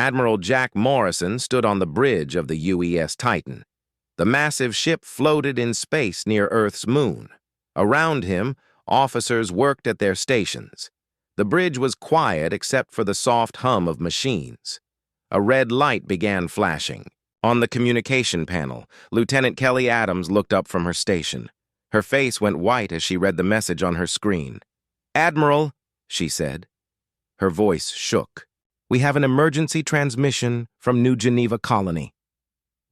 Admiral Jack Morrison stood on the bridge of the UES Titan. The massive ship floated in space near Earth's moon. Around him, officers worked at their stations. The bridge was quiet except for the soft hum of machines. A red light began flashing. On the communication panel, Lieutenant Kelly Adams looked up from her station. Her face went white as she read the message on her screen. "Admiral," she said. Her voice shook. "We have an emergency transmission from New Geneva Colony."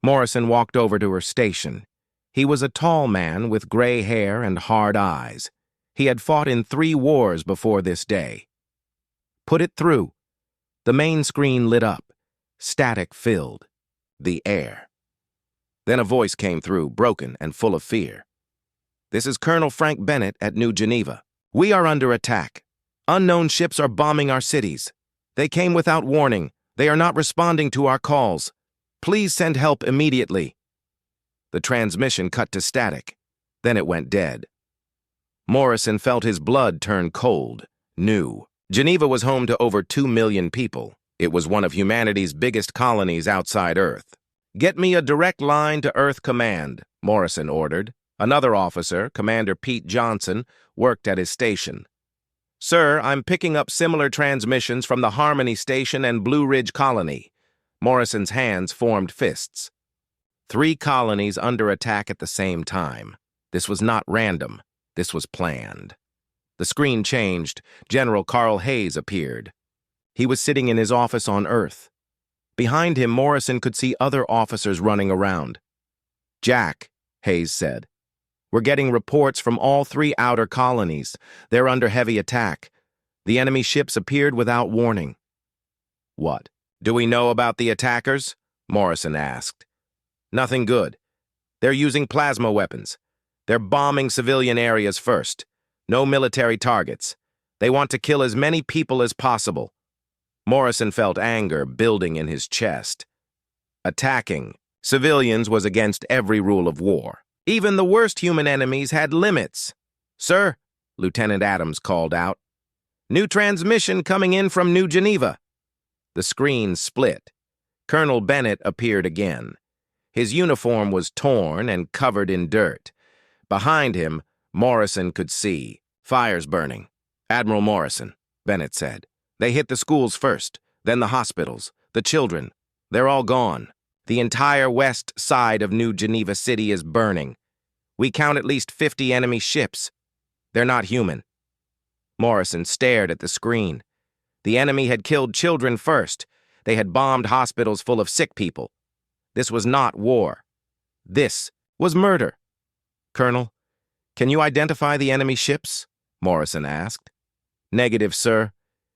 Morrison walked over to her station. He was a tall man with gray hair and hard eyes. He had fought in 3 wars before this day. "Put it through." The main screen lit up. Static filled the air. Then a voice came through, broken and full of fear. "This is Colonel Frank Bennett at New Geneva. We are under attack. Unknown ships are bombing our cities. They came without warning. They are not responding to our calls. Please send help immediately." The transmission cut to static. Then it went dead. Morrison felt his blood turn cold. New Geneva was home to over 2 million people. It was one of humanity's biggest colonies outside Earth. "Get me a direct line to Earth Command," Morrison ordered. Another officer, Commander Pete Johnson, worked at his station. "Sir, I'm picking up similar transmissions from the Harmony Station and Blue Ridge Colony." Morrison's hands formed fists. 3 colonies under attack at the same time. This was not random. This was planned. The screen changed. General Carl Hayes appeared. He was sitting in his office on Earth. Behind him, Morrison could see other officers running around. "Jack," Hayes said, "we're getting reports from all 3 outer colonies. They're under heavy attack. The enemy ships appeared without warning." "What? Do we know about the attackers?" Morrison asked. "Nothing good. They're using plasma weapons. They're bombing civilian areas first. No military targets. They want to kill as many people as possible." Morrison felt anger building in his chest. Attacking civilians was against every rule of war. Even the worst human enemies had limits. "Sir," Lieutenant Adams called out, "new transmission coming in from New Geneva." The screen split. Colonel Bennett appeared again. His uniform was torn and covered in dirt. Behind him, Morrison could see fires burning. "Admiral Morrison," Bennett said. "They hit the schools first, then the hospitals, the children. They're all gone. The entire west side of New Geneva City is burning. We count at least 50 enemy ships. They're not human." Morrison stared at the screen. The enemy had killed children first. They had bombed hospitals full of sick people. This was not war. This was murder. "Colonel, can you identify the enemy ships?" Morrison asked. "Negative, sir.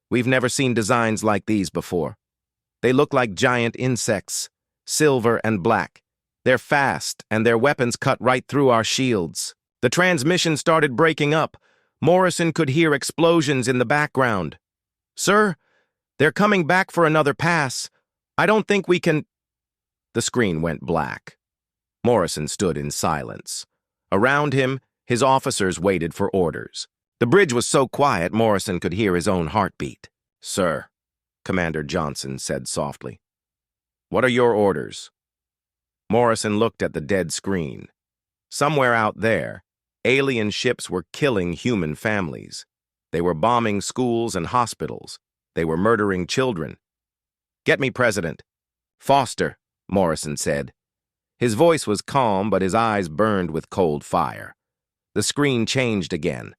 We've never seen designs like these before. They look like giant insects, silver and black. They're fast, and their weapons cut right through our shields." The transmission started breaking up. Morrison could hear explosions in the background. "Sir, they're coming back for another pass. I don't think we can—" The screen went black. Morrison stood in silence. Around him, his officers waited for orders. The bridge was so quiet, Morrison could hear his own heartbeat. "Sir," Commander Johnson said softly, "what are your orders?" Morrison looked at the dead screen. Somewhere out there, alien ships were killing human families. They were bombing schools and hospitals. They were murdering children. "Get me President Foster," Morrison said. His voice was calm, but his eyes burned with cold fire. The screen changed again.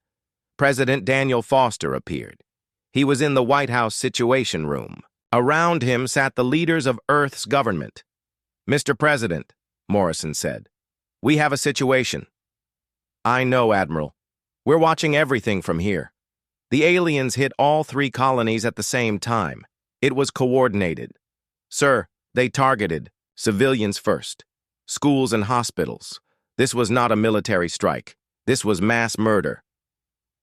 President Daniel Foster appeared. He was in the White House Situation Room. Around him sat the leaders of Earth's government. "Mr. President," Morrison said, "we have a situation." "I know, Admiral. We're watching everything from here. The aliens hit all 3 colonies at the same time. It was coordinated. Sir, they targeted civilians first, schools and hospitals. This was not a military strike. This was mass murder."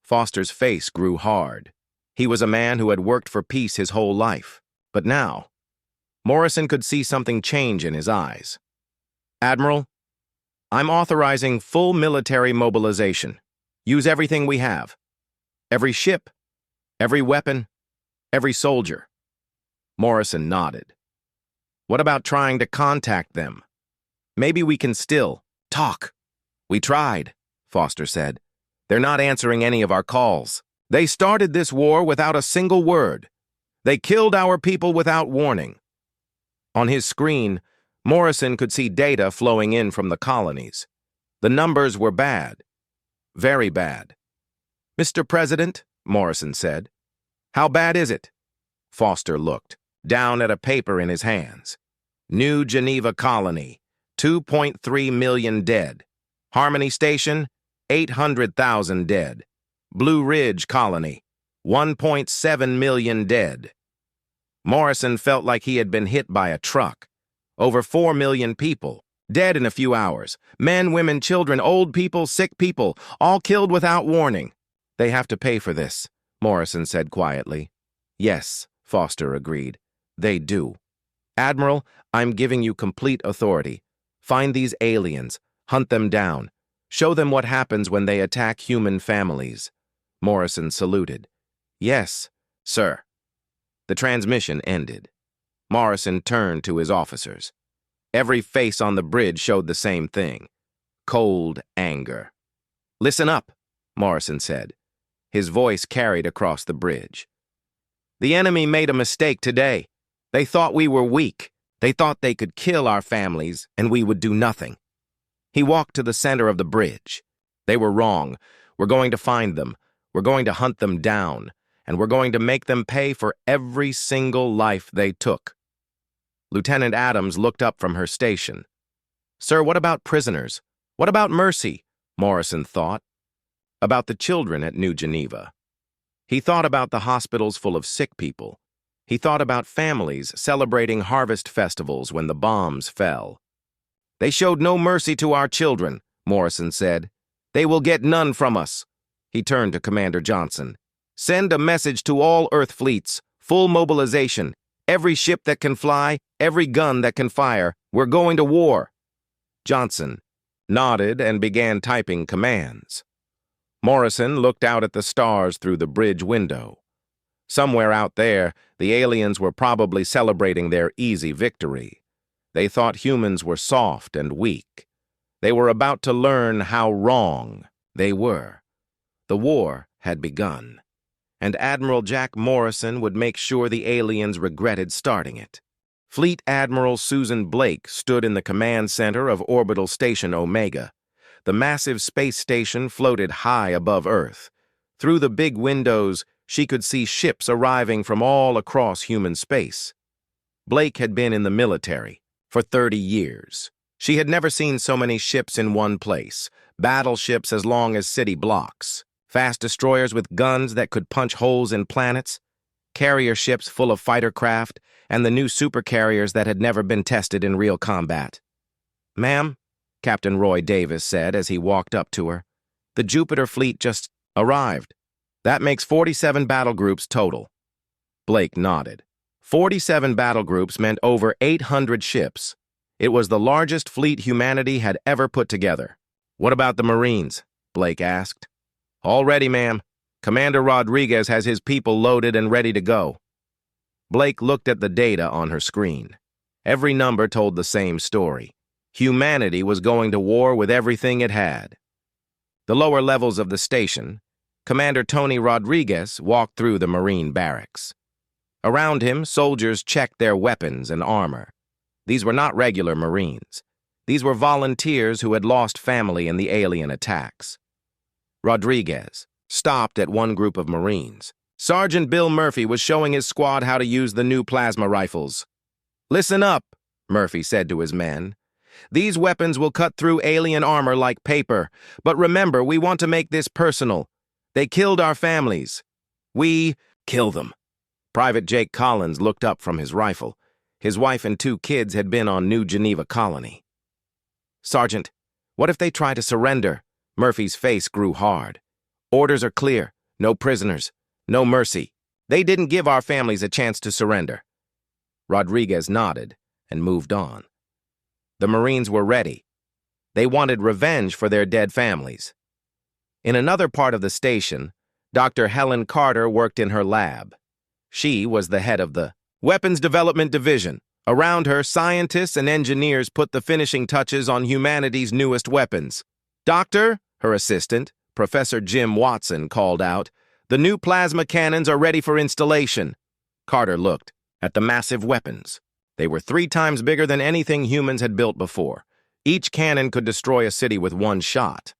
Foster's face grew hard. He was a man who had worked for peace his whole life. But now, Morrison could see something change in his eyes. "Admiral, I'm authorizing full military mobilization. Use everything we have. Every ship, every weapon, every soldier." Morrison nodded. What about trying to contact them? Maybe we can still talk. We tried, Foster said. They're not answering any of our calls. They started this war without a single word. They killed our people without warning. On his screen, Morrison could see data flowing in from the colonies. The numbers were bad. Very bad. Mr. President, Morrison said. How bad is it? Foster looked, down at a paper in his hands. New Geneva Colony, 2.3 million dead. Harmony Station, 800,000 dead. Blue Ridge Colony, 1.7 million dead. Morrison felt like he had been hit by a truck. Over 4 million people, dead in a few hours. Men, women, children, old people, sick people, all killed without warning. They have to pay for this, Morrison said quietly. Yes, Foster agreed. They do. Admiral, I'm giving you complete authority. Find these aliens, hunt them down. Show them what happens when they attack human families. Morrison saluted. Yes, sir. The transmission ended. Morrison turned to his officers. Every face on the bridge showed the same thing. Cold anger. Listen up, Morrison said. His voice carried across the bridge. The enemy made a mistake today. They thought we were weak. They thought they could kill our families and we would do nothing. He walked to the center of the bridge. They were wrong. We're going to find them. We're going to hunt them down. And we're going to make them pay for every single life they took. Lieutenant Adams looked up from her station. Sir, what about prisoners? What about mercy? Morrison thought. About the children at New Geneva. He thought about the hospitals full of sick people. He thought about families celebrating harvest festivals when the bombs fell. They showed no mercy to our children, Morrison said. They will get none from us. He turned to Commander Johnson. Send a message to all Earth fleets, full mobilization. Every ship that can fly, every gun that can fire. We're going to war. Johnson nodded and began typing commands. Morrison looked out at the stars through the bridge window. Somewhere out there, the aliens were probably celebrating their easy victory. They thought humans were soft and weak. They were about to learn how wrong they were. The war had begun, and Admiral Jack Morrison would make sure the aliens regretted starting it. Fleet Admiral Susan Blake stood in the command center of Orbital Station Omega. The massive space station floated high above Earth. Through the big windows, she could see ships arriving from all across human space. Blake had been in the military for 30 years. She had never seen so many ships in one place, battleships as long as city blocks, fast destroyers with guns that could punch holes in planets, carrier ships full of fighter craft, and the new supercarriers that had never been tested in real combat. Ma'am, Captain Roy Davis said as he walked up to her, the Jupiter fleet just arrived. That makes 47 battle groups total. Blake nodded. 47 battle groups meant over 800 ships. It was the largest fleet humanity had ever put together. What about the Marines? Blake asked. All ready, ma'am. Commander Rodriguez has his people loaded and ready to go. Blake looked at the data on her screen. Every number told the same story. Humanity was going to war with everything it had. The lower levels of the station, Commander Tony Rodriguez walked through the Marine barracks. Around him, soldiers checked their weapons and armor. These were not regular Marines. These were volunteers who had lost family in the alien attacks. Rodriguez stopped at one group of Marines. Sergeant Bill Murphy was showing his squad how to use the new plasma rifles. Listen up, Murphy said to his men. These weapons will cut through alien armor like paper, but remember, we want to make this personal. They killed our families. We kill them. Private Jake Collins looked up from his rifle. His wife and 2 kids had been on New Geneva Colony. Sergeant, what if they try to surrender? Murphy's face grew hard. Orders are clear. No prisoners. No mercy. They didn't give our families a chance to surrender. Rodriguez nodded and moved on. The Marines were ready. They wanted revenge for their dead families. In another part of the station, Dr. Helen Carter worked in her lab. She was the head of the Weapons Development Division. Around her, scientists and engineers put the finishing touches on humanity's newest weapons. "Doctor," her assistant, Professor Jim Watson, called out, "the new plasma cannons are ready for installation." Carter looked at the massive weapons. They were 3 times bigger than anything humans had built before. Each cannon could destroy a city with one shot.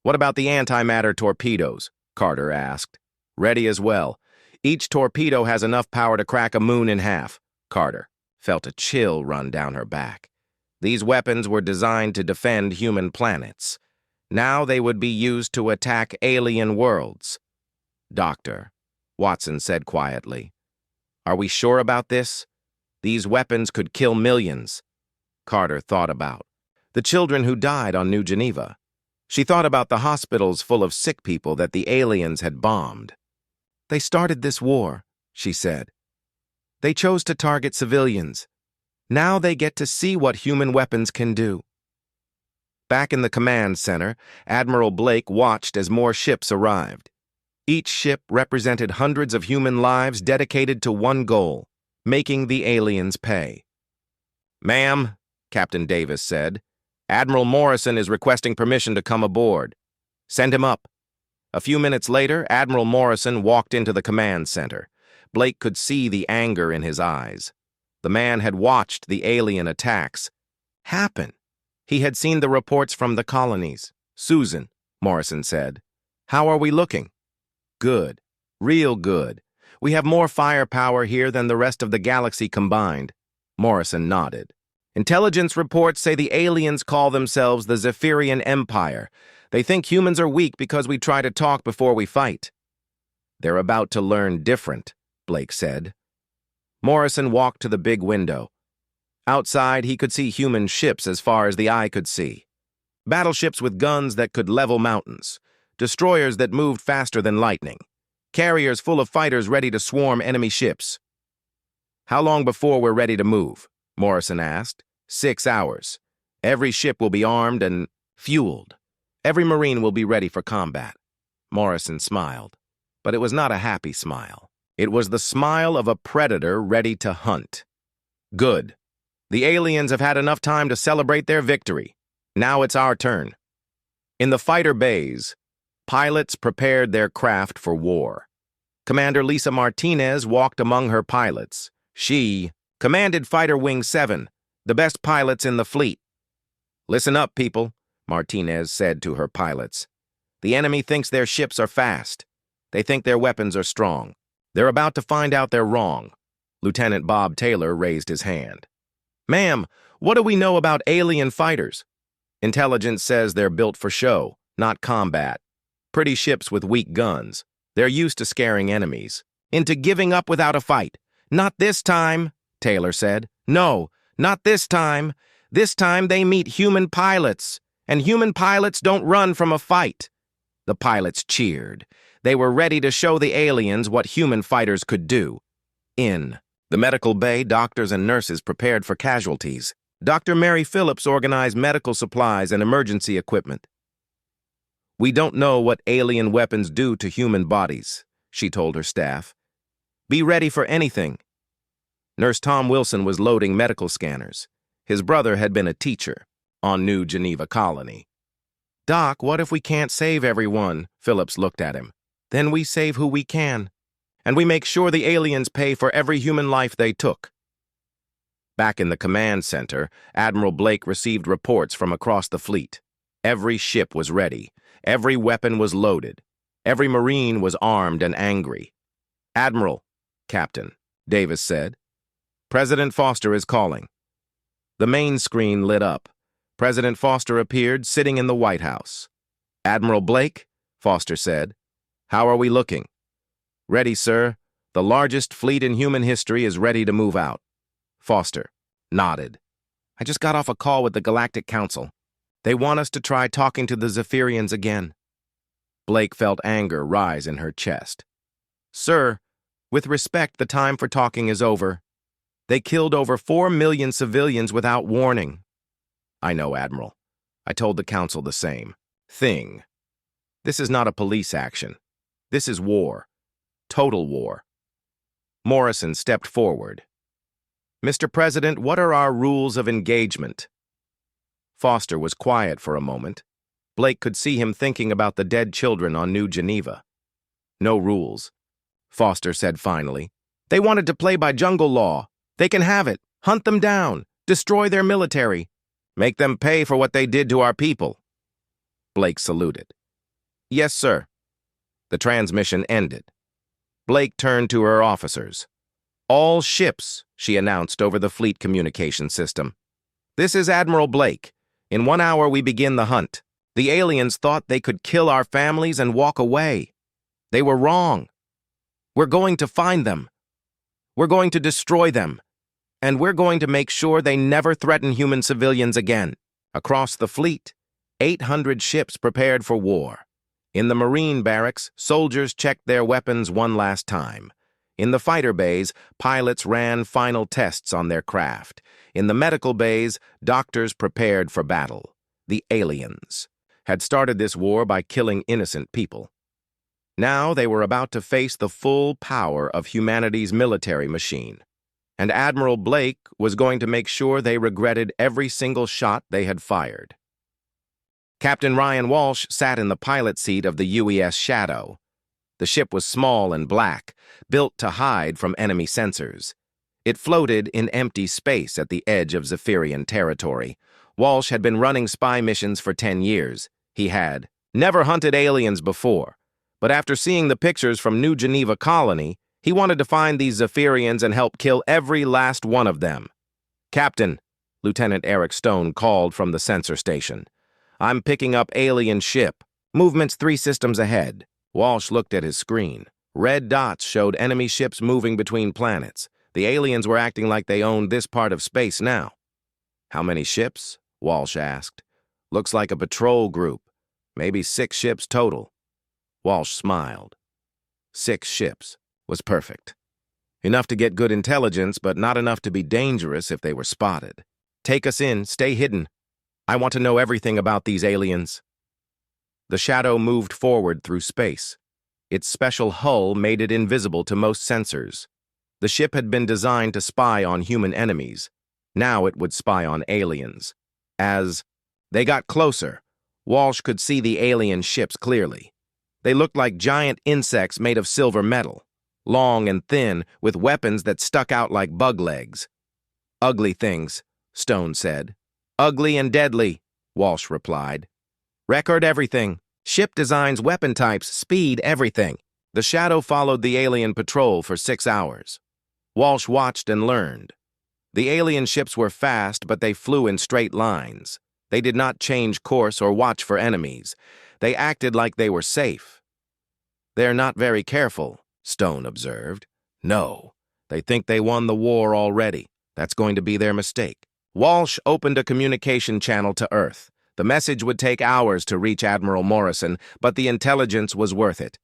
"What about the antimatter torpedoes?" Carter asked. "Ready as well. Each torpedo has enough power to crack a moon in half." Carter felt a chill run down her back. These weapons were designed to defend human planets. Now they would be used to attack alien worlds. "Doctor," Watson said quietly, "are we sure about this? These weapons could kill millions." Carter thought about the children who died on New Geneva. She thought about the hospitals full of sick people that the aliens had bombed. "They started this war," she said. "They chose to target civilians. Now they get to see what human weapons can do." Back in the command center, Admiral Blake watched as more ships arrived. Each ship represented hundreds of human lives dedicated to one goal: making the aliens pay. "Ma'am," Captain Davis said, "Admiral Morrison is requesting permission to come aboard." "Send him up." A few minutes later, Admiral Morrison walked into the command center. Blake could see the anger in his eyes. The man had watched the alien attacks happen. He had seen the reports from the colonies. "Susan," Morrison said, "how are we looking?" "Good. Real good. We have more firepower here than the rest of the galaxy combined." Morrison nodded. "Intelligence reports say the aliens call themselves the Zephyrian Empire. They think humans are weak because we try to talk before we fight." "They're about to learn different," Blake said. Morrison walked to the big window. Outside, he could see human ships as far as the eye could see. Battleships with guns that could level mountains. Destroyers that moved faster than lightning. Carriers full of fighters ready to swarm enemy ships. "How long before we're ready to move?" Morrison asked. 6 hours. Every ship will be armed and fueled. Every Marine will be ready for combat." Morrison smiled, but it was not a happy smile. It was the smile of a predator ready to hunt. "Good. The aliens have had enough time to celebrate their victory. Now it's our turn." In the fighter bays, pilots prepared their craft for war. Commander Lisa Martinez walked among her pilots. She commanded Fighter Wing 7, the best pilots in the fleet. "Listen up, people," Martinez said to her pilots. "The enemy thinks their ships are fast. They think their weapons are strong. They're about to find out they're wrong." Lieutenant Bob Taylor raised his hand. "Ma'am, what do we know about alien fighters?" "Intelligence says they're built for show, not combat. Pretty ships with weak guns. They're used to scaring enemies into giving up without a fight." "Not this time," Taylor said. "No, not this time. This time they meet human pilots, and human pilots don't run from a fight." The pilots cheered. They were ready to show the aliens what human fighters could do. In the medical bay, doctors and nurses prepared for casualties. Dr. Mary Phillips organized medical supplies and emergency equipment. "We don't know what alien weapons do to human bodies," she told her staff. "Be ready for anything." Nurse Tom Wilson was loading medical scanners. His brother had been a teacher on New Geneva Colony. "Doc, what if we can't save everyone?" Phillips looked at him. "Then we save who we can. And we make sure the aliens pay for every human life they took." Back in the command center, Admiral Blake received reports from across the fleet. Every ship was ready. Every weapon was loaded. Every Marine was armed and angry. "Admiral," Captain Davis said, "President Foster is calling." The main screen lit up. President Foster appeared, sitting in the White House. "Admiral Blake," Foster said, "how are we looking?" "Ready, sir. The largest fleet in human history is ready to move out." Foster nodded. "I just got off a call with the Galactic Council. They want us to try talking to the Zephyrians again." Blake felt anger rise in her chest. "Sir, with respect, the time for talking is over. They killed over 4 million civilians without warning." "I know, Admiral. I told the Council the same thing. This is not a police action. This is war. Total war." Morrison stepped forward. Mr. President, what are our rules of engagement? Foster was quiet for a moment. Blake could see him thinking about the dead children on New Geneva. No rules, Foster said finally. They wanted to play by jungle law. They can have it. Hunt them down. Destroy their military. Make them pay for what they did to our people. Blake saluted. Yes, sir. The transmission ended. Blake turned to her officers. All ships, she announced over the fleet communication system. This is Admiral Blake. In 1 hour we begin the hunt. The aliens thought they could kill our families and walk away. They were wrong. We're going to find them. We're going to destroy them. And we're going to make sure they never threaten human civilians again. Across the fleet, 800 ships prepared for war. In the Marine barracks, soldiers checked their weapons one last time. In the fighter bays, pilots ran final tests on their craft. In the medical bays, doctors prepared for battle. The aliens had started this war by killing innocent people. Now they were about to face the full power of humanity's military machine. And Admiral Blake was going to make sure they regretted every single shot they had fired. Captain Ryan Walsh sat in the pilot seat of the UES Shadow. The ship was small and black, built to hide from enemy sensors. It floated in empty space at the edge of Zephyrian territory. Walsh had been running spy missions for 10 years. He had never hunted aliens before, but after seeing the pictures from New Geneva Colony, he wanted to find these Zephyrians and help kill every last one of them. Captain, Lieutenant Eric Stone called from the sensor station. I'm picking up alien ship. Movement's 3 systems ahead. Walsh looked at his screen. Red dots showed enemy ships moving between planets. The aliens were acting like they owned this part of space now. How many ships? Walsh asked. Looks like a patrol group. Maybe 6 ships total. Walsh smiled. 6 ships was perfect. Enough to get good intelligence, but not enough to be dangerous if they were spotted. Take us in, stay hidden. I want to know everything about these aliens. The Shadow moved forward through space. Its special hull made it invisible to most sensors. The ship had been designed to spy on human enemies. Now it would spy on aliens. As they got closer, Walsh could see the alien ships clearly. They looked like giant insects made of silver metal, long and thin, with weapons that stuck out like bug legs. Ugly things, Stone said. Ugly and deadly, Walsh replied. Record everything. Ship designs, weapon types, speed, everything. The Shadow followed the alien patrol for 6 hours. Walsh watched and learned. The alien ships were fast, but they flew in straight lines. They did not change course or watch for enemies. They acted like they were safe. They're not very careful, Stone observed. No, they think they won the war already. That's going to be their mistake. Walsh opened a communication channel to Earth. The message would take hours to reach Admiral Morrison, but the intelligence was worth it.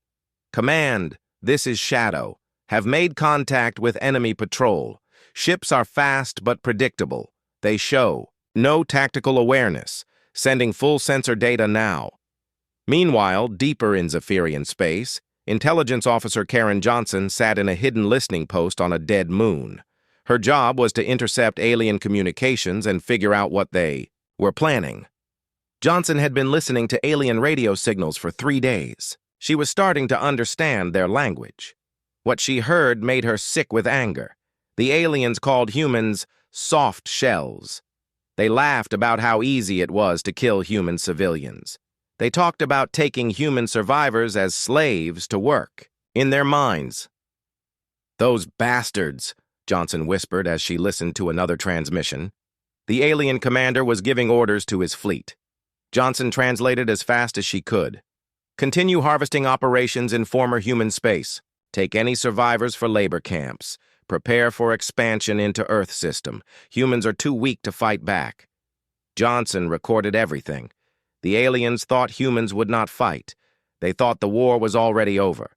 Command, this is Shadow. Have made contact with enemy patrol. Ships are fast but predictable. They show no tactical awareness. Sending full sensor data now. Meanwhile, deeper in Zephyrian space, Intelligence Officer Karen Johnson sat in a hidden listening post on a dead moon. Her job was to intercept alien communications and figure out what they were planning. Johnson had been listening to alien radio signals for 3 days. She was starting to understand their language. What she heard made her sick with anger. The aliens called humans soft shells. They laughed about how easy it was to kill human civilians. They talked about taking human survivors as slaves to work, in their minds. Those bastards, Johnson whispered as she listened to another transmission. The alien commander was giving orders to his fleet. Johnson translated as fast as she could. Continue harvesting operations in former human space. Take any survivors for labor camps. Prepare for expansion into Earth system. Humans are too weak to fight back. Johnson recorded everything. The aliens thought humans would not fight. They thought the war was already over.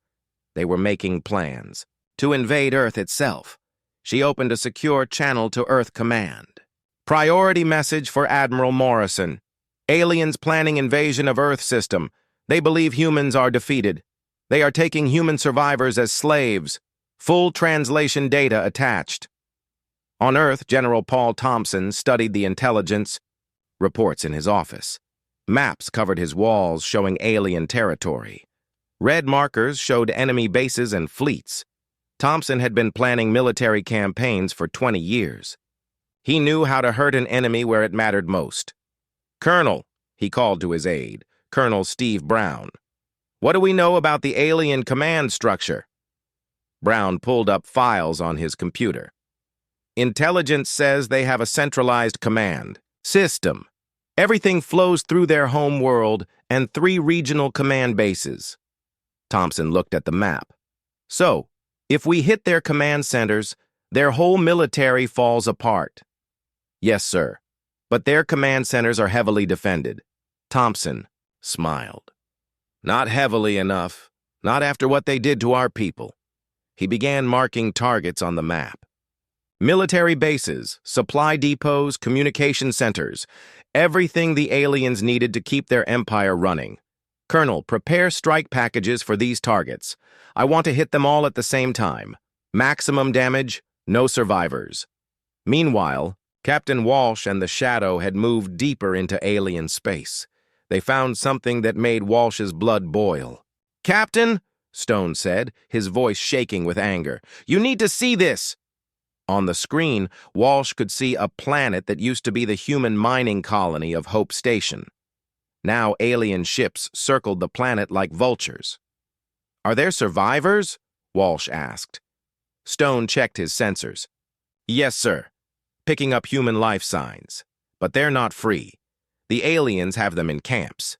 They were making plans to invade Earth itself. She opened a secure channel to Earth Command. Priority message for Admiral Morrison. Aliens planning invasion of Earth system. They believe humans are defeated. They are taking human survivors as slaves. Full translation data attached. On Earth, General Paul Thompson studied the intelligence reports in his office. Maps covered his walls showing alien territory. Red markers showed enemy bases and fleets. Thompson had been planning military campaigns for 20 years. He knew how to hurt an enemy where it mattered most. "Colonel," he called to his aide, Colonel Steve Brown. "What do we know about the alien command structure?" Brown pulled up files on his computer. "Intelligence says they have a centralized command system. Everything flows through their home world and 3 regional command bases." Thompson looked at the map. "So, if we hit their command centers, their whole military falls apart." "Yes, sir. But their command centers are heavily defended." Thompson smiled. "Not heavily enough. Not after what they did to our people." He began marking targets on the map. Military bases, supply depots, communication centers, everything the aliens needed to keep their empire running. "Colonel, prepare strike packages for these targets. I want to hit them all at the same time. Maximum damage, no survivors." Meanwhile, Captain Walsh and the Shadow had moved deeper into alien space. They found something that made Walsh's blood boil. "Captain," Stone said, his voice shaking with anger, "you need to see this." On the screen, Walsh could see a planet that used to be the human mining colony of Hope Station. Now alien ships circled the planet like vultures. "Are there survivors?" Walsh asked. Stone checked his sensors. "Yes, sir. Picking up human life signs. But they're not free. The aliens have them in camps."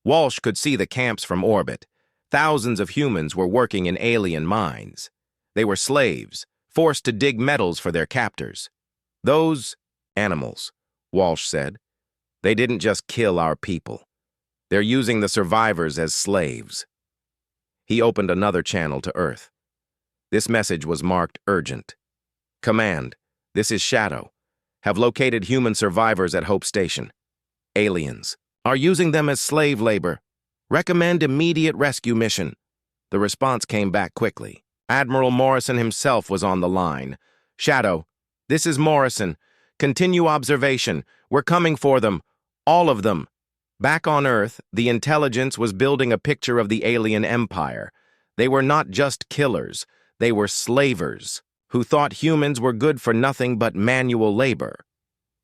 Walsh could see the camps from orbit. Thousands of humans were working in alien mines. They were slaves, forced to dig metals for their captors. "Those animals," Walsh said. "They didn't just kill our people. They're using the survivors as slaves." He opened another channel to Earth. This message was marked urgent. "Command, this is Shadow. Have located human survivors at Hope Station. Aliens are using them as slave labor. Recommend immediate rescue mission." The response came back quickly. Admiral Morrison himself was on the line. "Shadow, this is Morrison. Continue observation. We're coming for them. All of them." Back on Earth, the intelligence was building a picture of the alien empire. They were not just killers. They were slavers who thought humans were good for nothing but manual labor.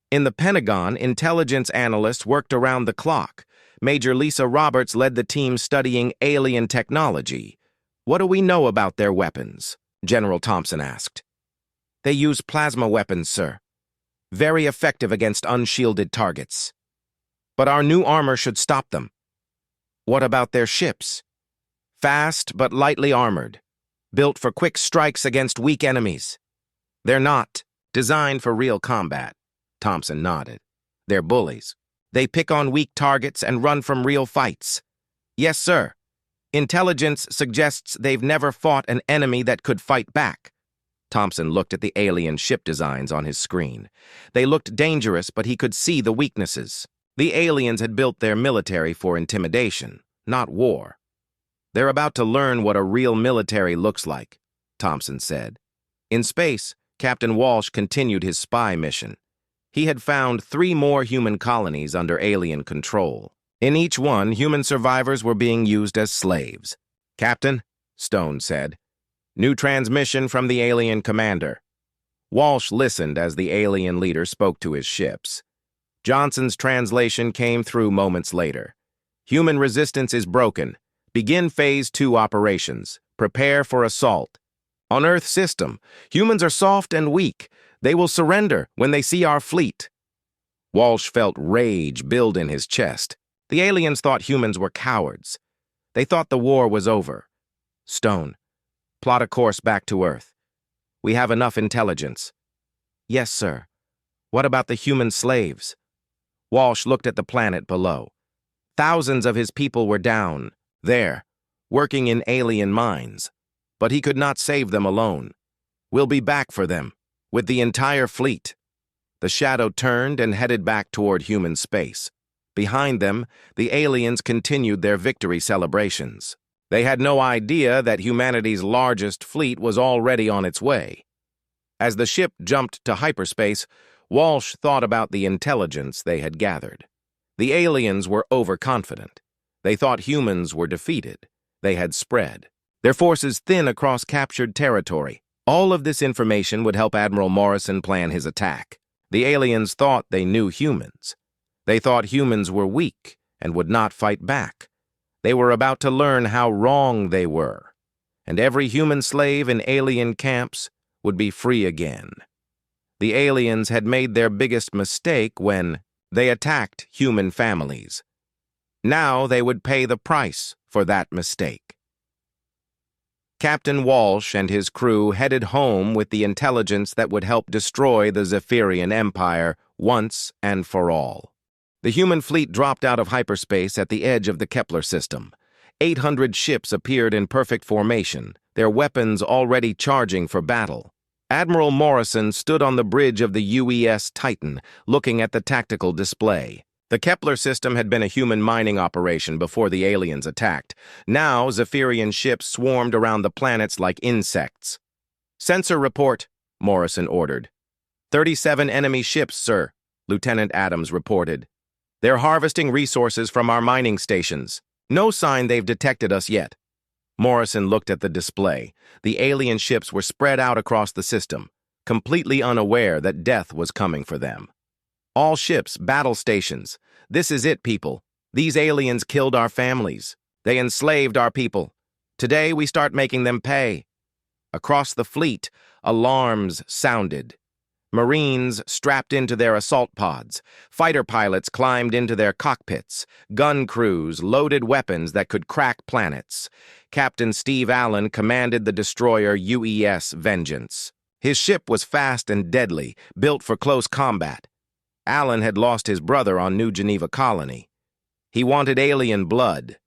In the Pentagon, intelligence analysts worked around the clock. Major Lisa Roberts led the team studying alien technology. "What do we know about their weapons?" General Thompson asked. "They use plasma weapons, sir. Very effective against unshielded targets. But our new armor should stop them." "What about their ships?" "Fast but lightly armored. Built for quick strikes against weak enemies." "They're not designed for real combat." Thompson nodded. "They're bullies. They pick on weak targets and run from real fights." "Yes, sir. Intelligence suggests they've never fought an enemy that could fight back." Thompson looked at the alien ship designs on his screen. They looked dangerous, but he could see the weaknesses. The aliens had built their military for intimidation, not war. "They're about to learn what a real military looks like," Thompson said. In space, Captain Walsh continued his spy mission. He had found 3 more human colonies under alien control. In each one, human survivors were being used as slaves. "Captain," Stone said, "new transmission from the alien commander." Walsh listened as the alien leader spoke to his ships. Johnson's translation came through moments later. "Human resistance is broken. Begin Phase 2 operations. Prepare for assault. On Earth system, humans are soft and weak. They will surrender when they see our fleet." Walsh felt rage build in his chest. The aliens thought humans were cowards. They thought the war was over. "Stone, plot a course back to Earth. We have enough intelligence." "Yes, sir. What about the human slaves?" Walsh looked at the planet below. Thousands of his people were down, there, working in alien mines. But he could not save them alone. "We'll be back for them, with the entire fleet." The Shadow turned and headed back toward human space. Behind them, the aliens continued their victory celebrations. They had no idea that humanity's largest fleet was already on its way. As the ship jumped to hyperspace, Walsh thought about the intelligence they had gathered. The aliens were overconfident. They thought humans were defeated. They had spread. Their forces thin across captured territory. All of this information would help Admiral Morrison plan his attack. The aliens thought they knew humans. They thought humans were weak and would not fight back. They were about to learn how wrong they were. And every human slave in alien camps would be free again. The aliens had made their biggest mistake when they attacked human families. Now they would pay the price for that mistake. Captain Walsh and his crew headed home with the intelligence that would help destroy the Zephyrian Empire once and for all. The human fleet dropped out of hyperspace at the edge of the Kepler system. 800 ships appeared in perfect formation, their weapons already charging for battle. Admiral Morrison stood on the bridge of the UES Titan, looking at the tactical display. The Kepler system had been a human mining operation before the aliens attacked. Now, Zephyrian ships swarmed around the planets like insects. "Sensor report," Morrison ordered. 37 enemy ships, sir," Lieutenant Adams reported. "They're harvesting resources from our mining stations. No sign they've detected us yet." Morrison looked at the display. The alien ships were spread out across the system, completely unaware that death was coming for them. "All ships, battle stations. This is it, people. These aliens killed our families. They enslaved our people. Today we start making them pay." Across the fleet, alarms sounded. Marines strapped into their assault pods. Fighter pilots climbed into their cockpits. Gun crews loaded weapons that could crack planets. Captain Steve Allen commanded the destroyer UES Vengeance. His ship was fast and deadly, built for close combat. Allen had lost his brother on New Geneva Colony. He wanted alien blood.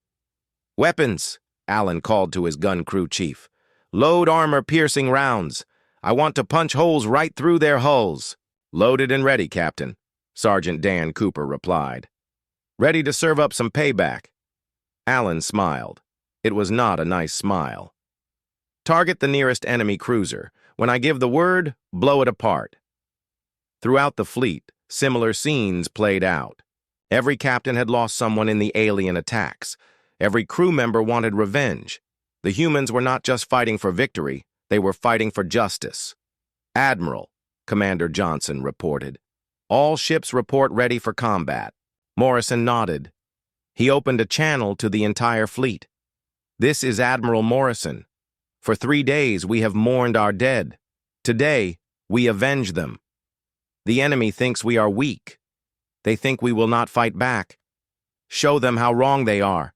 "Weapons," Allen called to his gun crew chief. "Load armor-piercing rounds. I want to punch holes right through their hulls." "Loaded and ready, Captain," Sergeant Dan Cooper replied. "Ready to serve up some payback." Allen smiled. It was not a nice smile. "Target the nearest enemy cruiser. When I give the word, blow it apart." Throughout the fleet, similar scenes played out. Every captain had lost someone in the alien attacks. Every crew member wanted revenge. The humans were not just fighting for victory, they were fighting for justice. "Admiral," Commander Johnson reported. "All ships report ready for combat." Morrison nodded. He opened a channel to the entire fleet. "This is Admiral Morrison. For 3 days we have mourned our dead. Today, we avenge them. The enemy thinks we are weak. They think we will not fight back. Show them how wrong they are."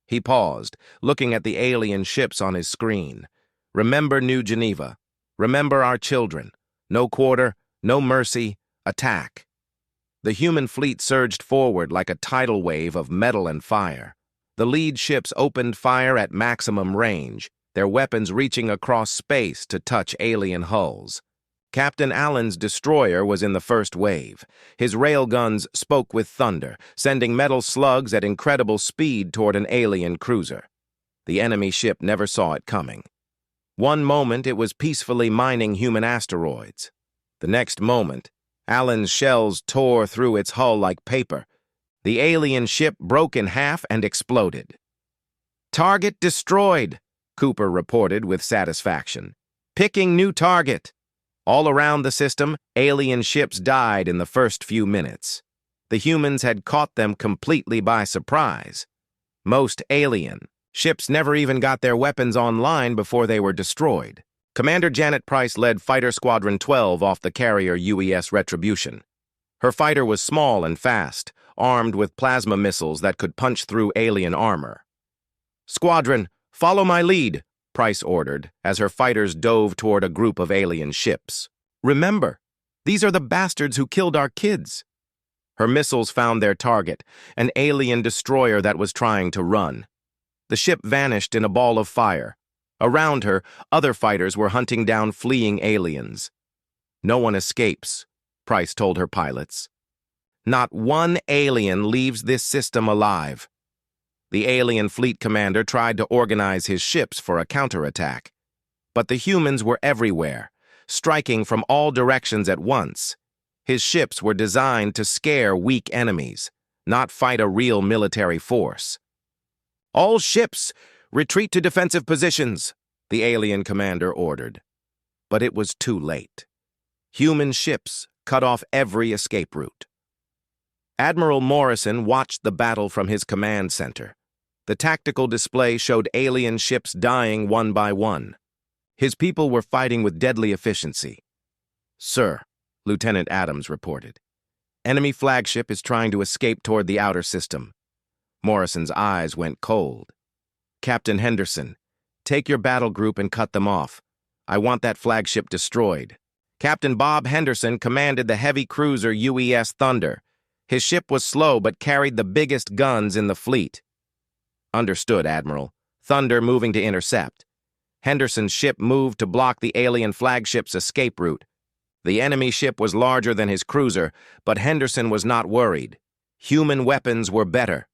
He paused, looking at the alien ships on his screen. "Remember New Geneva. Remember our children. No quarter, no mercy, attack." The human fleet surged forward like a tidal wave of metal and fire. The lead ships opened fire at maximum range, their weapons reaching across space to touch alien hulls. Captain Allen's destroyer was in the first wave. His railguns spoke with thunder, sending metal slugs at incredible speed toward an alien cruiser. The enemy ship never saw it coming. One moment it was peacefully mining human asteroids. The next moment, Allen's shells tore through its hull like paper. The alien ship broke in half and exploded. "Target destroyed," Cooper reported with satisfaction. "Picking new target." All around the system, alien ships died in the first few minutes. The humans had caught them completely by surprise. Most alien ships never even got their weapons online before they were destroyed. Commander Janet Price led Fighter Squadron 12 off the carrier UES Retribution. Her fighter was small and fast, armed with plasma missiles that could punch through alien armor. "Squadron, follow my lead," Price ordered, as her fighters dove toward a group of alien ships. "Remember, these are the bastards who killed our kids." Her missiles found their target, an alien destroyer that was trying to run. The ship vanished in a ball of fire. Around her, other fighters were hunting down fleeing aliens. "No one escapes," Price told her pilots. "Not one alien leaves this system alive." The alien fleet commander tried to organize his ships for a counterattack. But the humans were everywhere. striking from all directions at once. His ships were designed to scare weak enemies, not fight a real military force. "All ships, retreat to defensive positions," the alien commander ordered. But it was too late. Human ships cut off every escape route. Admiral Morrison watched the battle from his command center. The tactical display showed alien ships dying one by one. His people were fighting with deadly efficiency. "Sir," Lieutenant Adams reported, "enemy flagship is trying to escape toward the outer system." Morrison's eyes went cold. "Captain Henderson, take your battle group and cut them off. I want that flagship destroyed." Captain Bob Henderson commanded the heavy cruiser UES Thunder. His ship was slow but carried the biggest guns in the fleet. "Understood, Admiral. Thunder moving to intercept." Henderson's ship moved to block the alien flagship's escape route. The enemy ship was larger than his cruiser, but Henderson was not worried. Human weapons were better.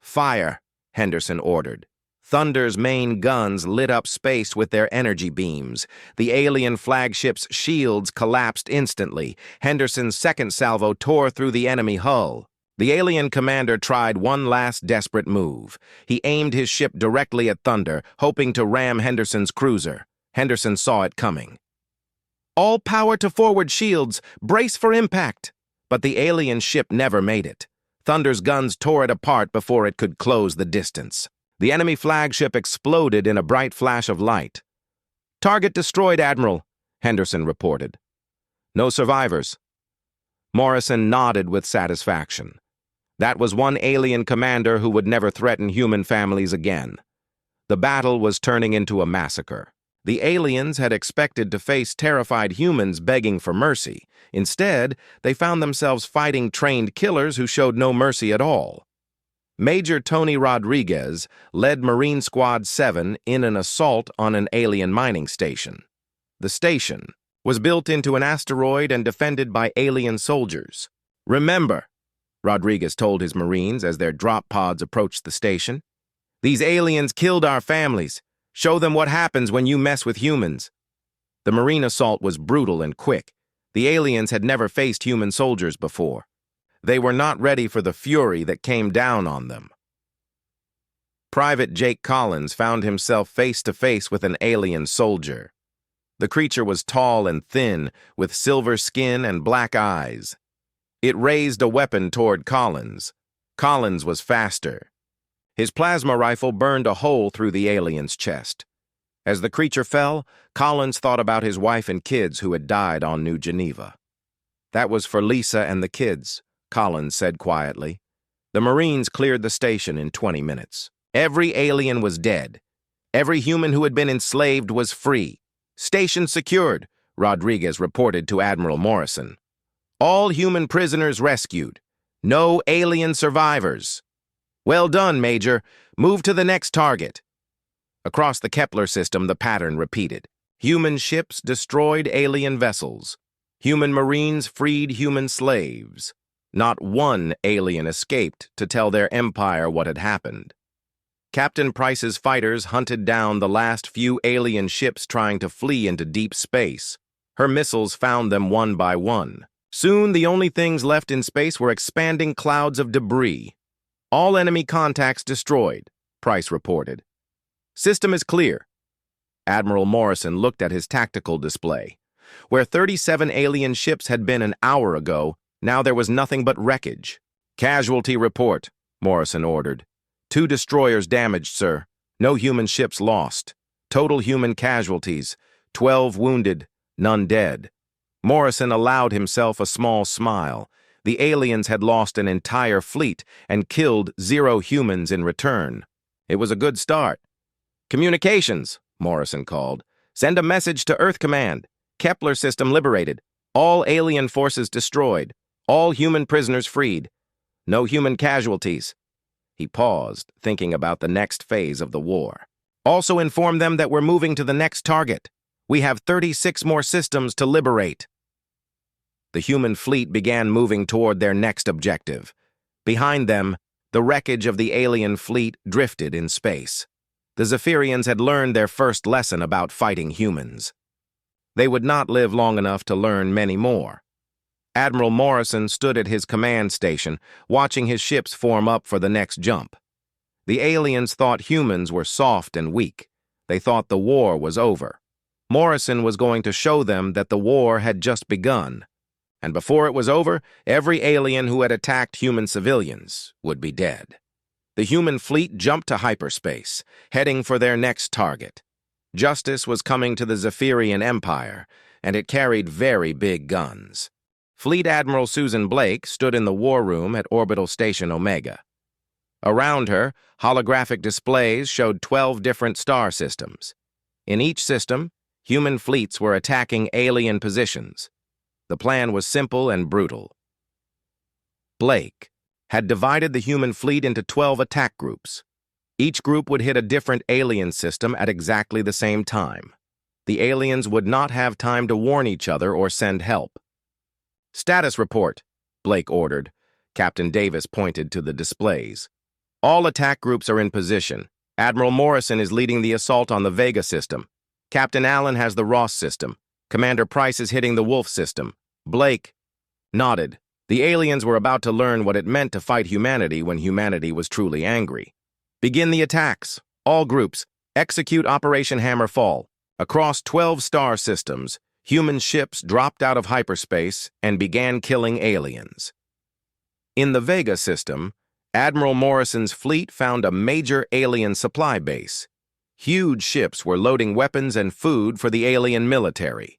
"Fire," Henderson ordered. Thunder's main guns lit up space with their energy beams. The alien flagship's shields collapsed instantly. Henderson's second salvo tore through the enemy hull. The alien commander tried one last desperate move. He aimed his ship directly at Thunder, hoping to ram Henderson's cruiser. Henderson saw it coming. "All power to forward shields! Brace for impact!" But the alien ship never made it. Thunder's guns tore it apart before it could close the distance. The enemy flagship exploded in a bright flash of light. "Target destroyed, Admiral," Henderson reported. "No survivors." Morrison nodded with satisfaction. That was one alien commander who would never threaten human families again. The battle was turning into a massacre. The aliens had expected to face terrified humans begging for mercy. Instead, they found themselves fighting trained killers who showed no mercy at all. Major Tony Rodriguez led Marine Squad 7 in an assault on an alien mining station. The station was built into an asteroid and defended by alien soldiers. "Remember," Rodriguez told his Marines as their drop pods approached the station, "these aliens killed our families. Show them what happens when you mess with humans." The Marine assault was brutal and quick. The aliens had never faced human soldiers before. They were not ready for the fury that came down on them. Private Jake Collins found himself face to face with an alien soldier. The creature was tall and thin, with silver skin and black eyes. It raised a weapon toward Collins. Collins was faster. His plasma rifle burned a hole through the alien's chest. As the creature fell, Collins thought about his wife and kids who had died on New Geneva. "That was for Lisa and the kids," Collins said quietly. The Marines cleared the station in 20 minutes. Every alien was dead. Every human who had been enslaved was free. "Station secured," Rodriguez reported to Admiral Morrison. "All human prisoners rescued. No alien survivors." "Well done, Major. Move to the next target." Across the Kepler system, the pattern repeated. Human ships destroyed alien vessels. Human Marines freed human slaves. Not one alien escaped to tell their empire what had happened. Captain Price's fighters hunted down the last few alien ships trying to flee into deep space. Her missiles found them one by one. Soon, the only things left in space were expanding clouds of debris. "All enemy contacts destroyed," Price reported. "System is clear." Admiral Morrison looked at his tactical display. Where 37 alien ships had been an hour ago, now there was nothing but wreckage. "Casualty report," Morrison ordered. 2 destroyers damaged, sir. No human ships lost. Total human casualties, 12 wounded, none dead. Morrison allowed himself a small smile. The aliens had lost an entire fleet and killed 0 humans in return. It was a good start. "Communications," Morrison called. "Send a message to Earth Command. Kepler system liberated. All alien forces destroyed. All human prisoners freed. No human casualties." He paused, thinking about the next phase of the war. "Also inform them that we're moving to the next target. We have 36 more systems to liberate." The human fleet began moving toward their next objective. Behind them, the wreckage of the alien fleet drifted in space. The Zephyrians had learned their first lesson about fighting humans. They would not live long enough to learn many more. Admiral Morrison stood at his command station, watching his ships form up for the next jump. The aliens thought humans were soft and weak. They thought the war was over. Morrison was going to show them that the war had just begun. And before it was over, every alien who had attacked human civilians would be dead. The human fleet jumped to hyperspace, heading for their next target. Justice was coming to the Zephyrian Empire, and it carried very big guns. Fleet Admiral Susan Blake stood in the war room at Orbital Station Omega. Around her, holographic displays showed 12 different star systems. In each system, human fleets were attacking alien positions. The plan was simple and brutal. Blake had divided the human fleet into 12 attack groups. Each group would hit a different alien system at exactly the same time. The aliens would not have time to warn each other or send help. "Status report," Blake ordered. Captain Davis pointed to the displays. "All attack groups are in position. Admiral Morrison is leading the assault on the Vega system. Captain Allen has the Ross system. Commander Price is hitting the Wolf system." Blake nodded. The aliens were about to learn what it meant to fight humanity when humanity was truly angry. "Begin the attacks. All groups, execute Operation Hammerfall." Across 12 star systems, human ships dropped out of hyperspace and began killing aliens. In the Vega system, Admiral Morrison's fleet found a major alien supply base. Huge ships were loading weapons and food for the alien military.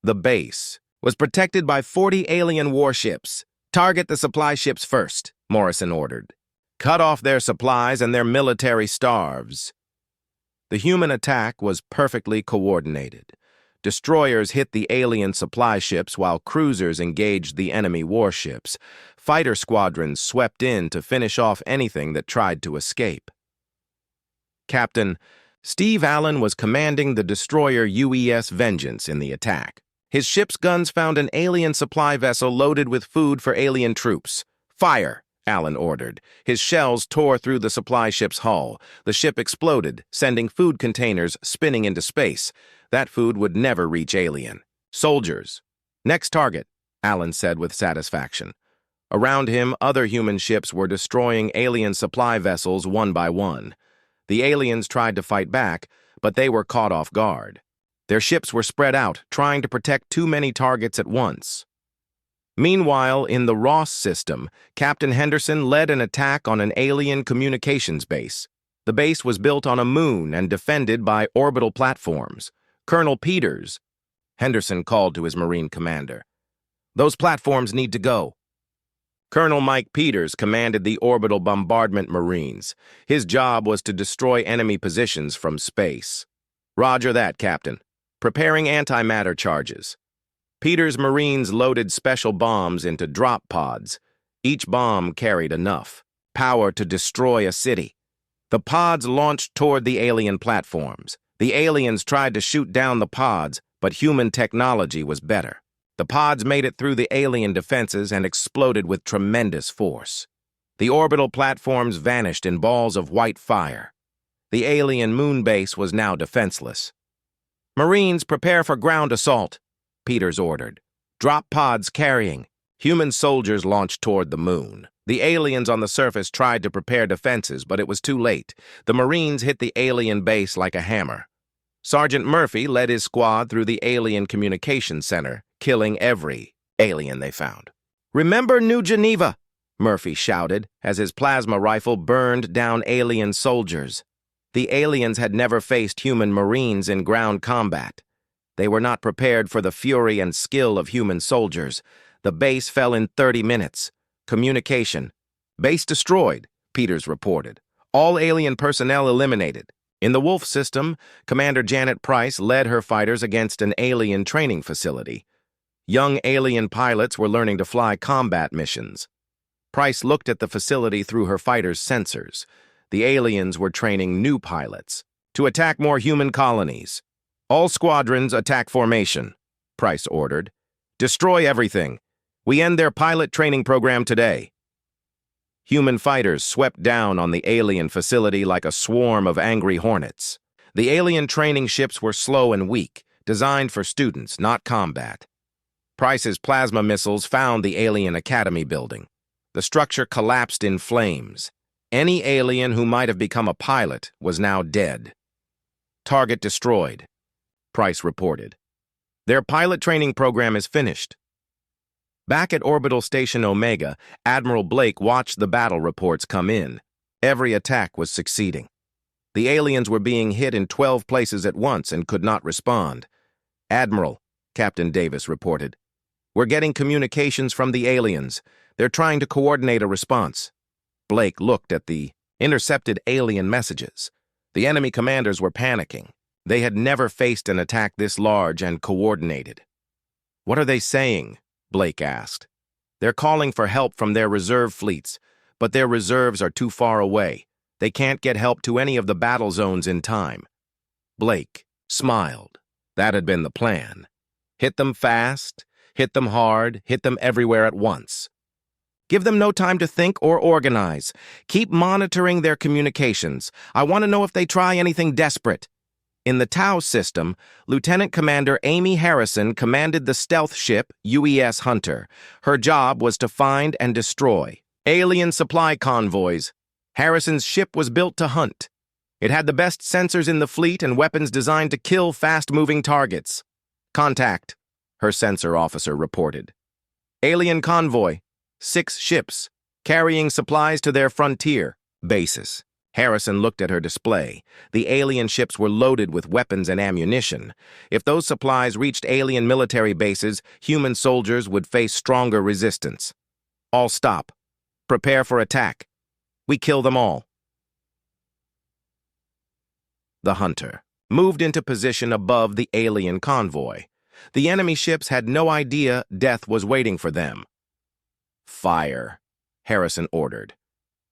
The base was protected by 40 alien warships. "Target the supply ships first," Morrison ordered. "Cut off their supplies and their military starves." The human attack was perfectly coordinated. Destroyers hit the alien supply ships while cruisers engaged the enemy warships. Fighter squadrons swept in to finish off anything that tried to escape. Captain Steve Allen was commanding the destroyer UES Vengeance in the attack. His ship's guns found an alien supply vessel loaded with food for alien troops. "Fire!" Allen ordered. His shells tore through the supply ship's hull. The ship exploded, sending food containers spinning into space. That food would never reach alien. "Soldiers. Next target," Allen said with satisfaction. Around him, other human ships were destroying alien supply vessels one by one. The aliens tried to fight back, but they were caught off guard. Their ships were spread out, trying to protect too many targets at once. Meanwhile, in the Ross system, Captain Henderson led an attack on an alien communications base. The base was built on a moon and defended by orbital platforms. "Colonel Peters," Henderson called to his Marine commander, "those platforms need to go." Colonel Mike Peters commanded the orbital bombardment Marines. His job was to destroy enemy positions from space. "Roger that, Captain. Preparing antimatter charges." Peters' Marines loaded special bombs into drop pods. Each bomb carried enough power to destroy a city. The pods launched toward the alien platforms. The aliens tried to shoot down the pods, but human technology was better. The pods made it through the alien defenses and exploded with tremendous force. The orbital platforms vanished in balls of white fire. The alien moon base was now defenseless. "Marines, prepare for ground assault," Peters ordered. "Drop pods carrying." Human soldiers launched toward the moon. The aliens on the surface tried to prepare defenses, but it was too late. The Marines hit the alien base like a hammer. Sergeant Murphy led his squad through the alien communications center, killing every alien they found. "Remember New Geneva," Murphy shouted as his plasma rifle burned down alien soldiers. The aliens had never faced human Marines in ground combat. They were not prepared for the fury and skill of human soldiers. The base fell in 30 minutes. Communication. "Base destroyed," Peters reported. "All alien personnel eliminated." In the Wolf system, Commander Janet Price led her fighters against an alien training facility. Young alien pilots were learning to fly combat missions. Price looked at the facility through her fighters' sensors. The aliens were training new pilots to attack more human colonies. "All squadrons attack formation," Price ordered. "Destroy everything. We end their pilot training program today." Human fighters swept down on the alien facility like a swarm of angry hornets. The alien training ships were slow and weak. designed for students, not combat. Price's plasma missiles found the alien academy building. The structure collapsed in flames. Any alien who might have become a pilot was now dead. Target destroyed, Price reported. Their pilot training program is finished. Back at Orbital Station Omega, Admiral Blake watched the battle reports come in. Every attack was succeeding. The aliens were being hit in 12 places at once and could not respond. "Admiral," Captain Davis reported, "we're getting communications from the aliens. They're trying to coordinate a response." Blake looked at the intercepted alien messages. The enemy commanders were panicking. They had never faced an attack this large and coordinated. "What are they saying?" Blake asked. "They're calling for help from their reserve fleets, but their reserves are too far away. They can't get help to any of the battle zones in time." Blake smiled. That had been the plan. Hit them fast, hit them hard, hit them everywhere at once. Give them no time to think or organize. Keep monitoring their communications. I want to know if they try anything desperate. In the Tau system, Lieutenant Commander Amy Harrison commanded the stealth ship UES Hunter. Her job was to find and destroy alien supply convoys. Harrison's ship was built to hunt. It had the best sensors in the fleet and weapons designed to kill fast-moving targets. "Contact," her sensor officer reported. "Alien convoy. 6 ships, carrying supplies to their frontier bases." Harrison looked at her display. The alien ships were loaded with weapons and ammunition. If those supplies reached alien military bases, human soldiers would face stronger resistance. "All stop. Prepare for attack. We kill them all." The Hunter moved into position above the alien convoy. The enemy ships had no idea death was waiting for them. "Fire," Harrison ordered.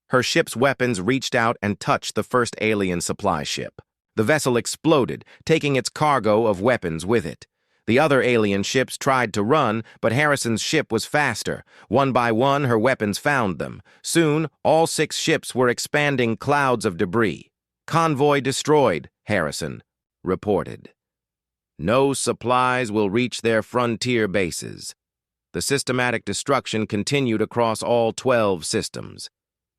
Her ship's weapons reached out and touched the first alien supply ship. The vessel exploded, taking its cargo of weapons with it. The other alien ships tried to run, but Harrison's ship was faster. One by one, her weapons found them. Soon, all 6 ships were expanding clouds of debris. "Convoy destroyed," Harrison reported. "No supplies will reach their frontier bases." The systematic destruction continued across all 12 systems.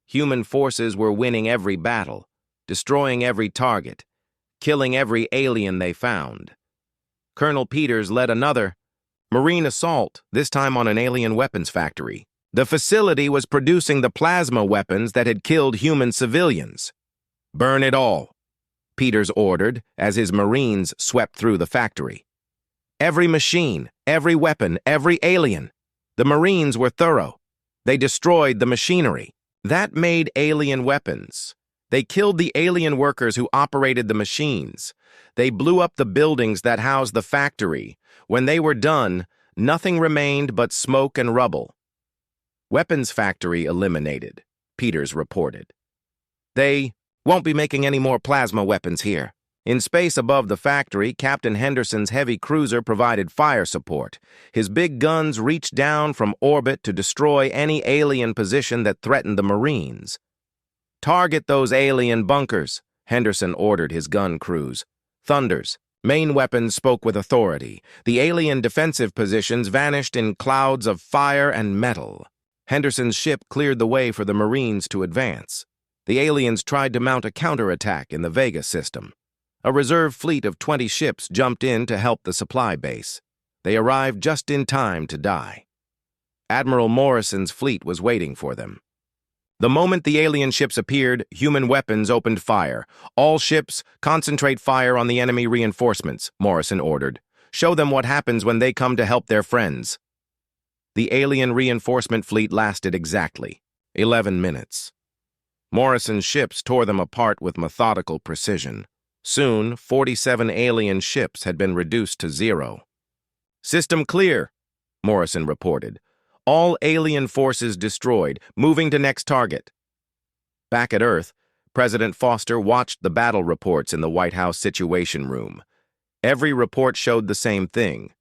Human forces were winning every battle, destroying every target, killing every alien they found. Colonel Peters led another marine assault, this time on an alien weapons factory. The facility was producing the plasma weapons that had killed human civilians. "Burn it all," Peters ordered as his Marines swept through the factory. Every machine, every weapon, every alien. The Marines were thorough. They destroyed the machinery. That made alien weapons. They killed the alien workers who operated the machines. They blew up the buildings that housed the factory. When they were done, nothing remained but smoke and rubble. "Weapons factory eliminated," Peters reported. "They won't be making any more plasma weapons here." In space above the factory, Captain Henderson's heavy cruiser provided fire support. His big guns reached down from orbit to destroy any alien position that threatened the Marines. "Target those alien bunkers," Henderson ordered his gun crews. Thunders, main weapons, spoke with authority. The alien defensive positions vanished in clouds of fire and metal. Henderson's ship cleared the way for the Marines to advance. The aliens tried to mount a counterattack in the Vega system. A reserve fleet of 20 ships jumped in to help the supply base. They arrived just in time to die. Admiral Morrison's fleet was waiting for them. The moment the alien ships appeared, human weapons opened fire. "All ships, concentrate fire on the enemy reinforcements," Morrison ordered. "Show them what happens when they come to help their friends." The alien reinforcement fleet lasted exactly 11 minutes. Morrison's ships tore them apart with methodical precision. Soon, 47 alien ships had been reduced to 0. "System clear," Morrison reported. "All alien forces destroyed, moving to next target." Back at Earth, President Foster watched the battle reports in the White House Situation Room. Every report showed the same thing: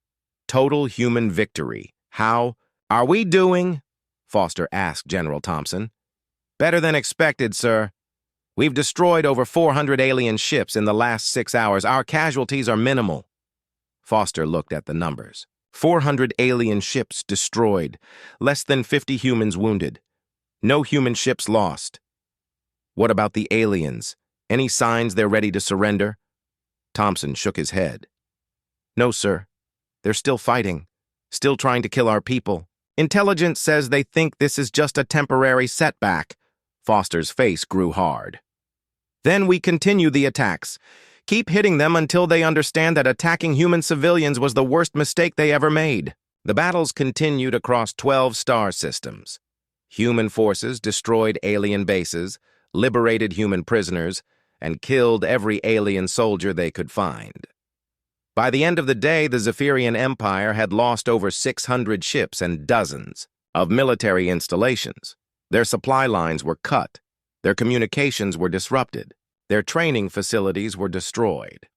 total human victory. "How are we doing?" Foster asked General Thompson. "Better than expected, sir. We've destroyed over 400 alien ships in the last 6 hours. Our casualties are minimal." Foster looked at the numbers. 400 alien ships destroyed, less than 50 humans wounded. No human ships lost. What about the aliens? Any signs they're ready to surrender? Thompson shook his head. No, sir. They're still fighting, still trying to kill our people. Intelligence says they think this is just a temporary setback. Foster's face grew hard. Then we continue the attacks. Keep hitting them until they understand that attacking human civilians was the worst mistake they ever made. The battles continued across 12 star systems. Human forces destroyed alien bases, liberated human prisoners, and killed every alien soldier they could find. By the end of the day, the Zephyrian Empire had lost over 600 ships and dozens of military installations. Their supply lines were cut. Their communications were disrupted. Their training facilities were destroyed.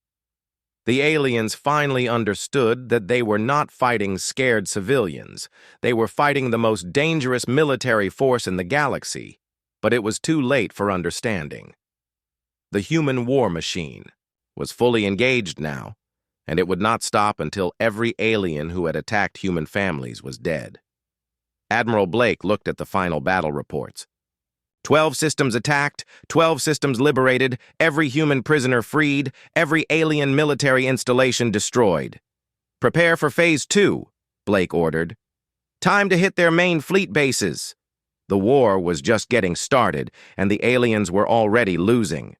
The aliens finally understood that they were not fighting scared civilians. They were fighting the most dangerous military force in the galaxy, but it was too late for understanding. The human war machine was fully engaged now, and it would not stop until every alien who had attacked human families was dead. Admiral Blake looked at the final battle reports. 12 systems attacked, 12 systems liberated, every human prisoner freed, every alien military installation destroyed. Prepare for Phase 2, Blake ordered. Time to hit their main fleet bases. The war was just getting started, and the aliens were already losing.